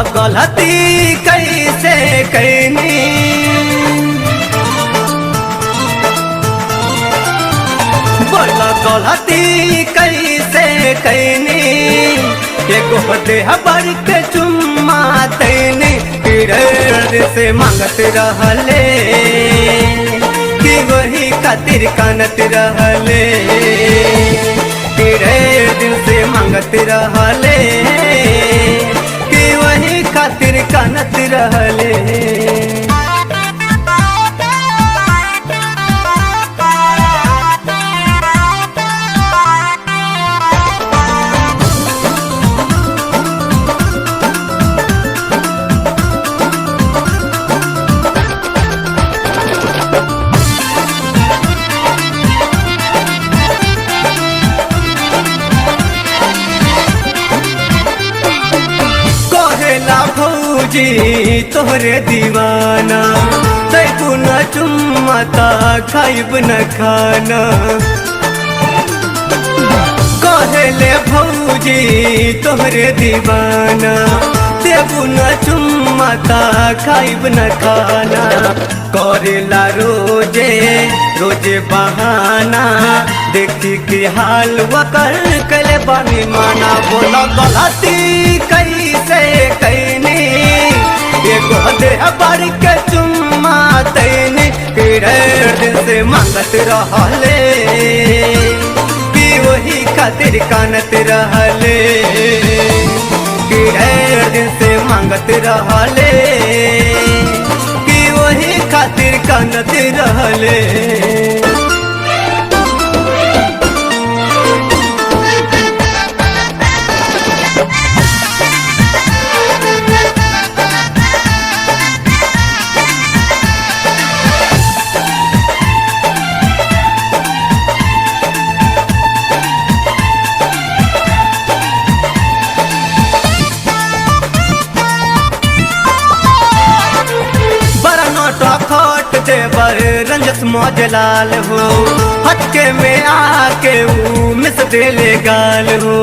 गलती कैसे कैनी, बोला गलती कैसे कैनी, एगो देह भर के चुम्मा तैनी, फिर से मांगत रहले कि वही खातिर कानत रहले, फिर दिन से मांगत रहले कि वही खातिर कानत रहले। भौजी तोहरे दीवाना तैबू न चुम्मता खाइब न खाना, कहले भौजी तोहरे दीवाना तैबू न चुम्मता खाइब न खाना, करेला रोजे रोजे बहाना, देखी के हाल वकर कले बानी माना, बोला गलती कैसे कैनी, एगो देह भर के चुम्मा तैनी, फिर दिन से मांगत रहले कि वही खातिर कानत रहले, फिर दिन से मांगत रहले कि वही खातिर कानत रहले। रंजस मौजलाल हो हटके में आके वो मिस देले गाल हो,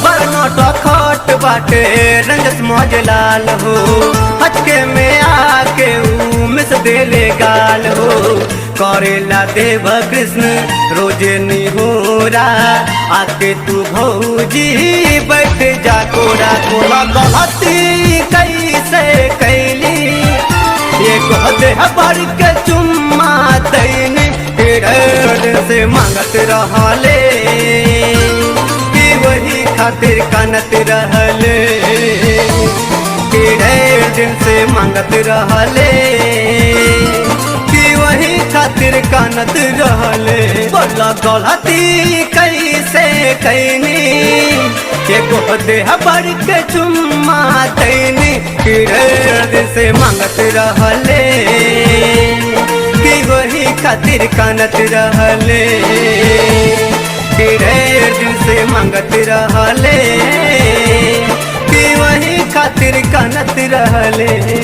बरनोटा खट बाटे रंजस मौजलाल हो हटके में आके वो मिस देले गाल हो, करेला देव कृष्ण रोजे निहोरा, आके तू भौजी बैठ जा कोरा, कोला गलती कैसे कैली, एगो देह भर के चुम्मा तैनी, फिर से मांगत रहले कि वही खातिर कानत रहले, फिर दिन से मांगत रहले कि वही खातिर कानत रहले, बोला गलती कैसे कैनी, एगो देह भर के चुम्मा तैनी, फिर दिन से मांगत रहले कि वही खातिर कानत रहले, फिर दिन से मांगत रहले कि वही खातिर कानत रहले।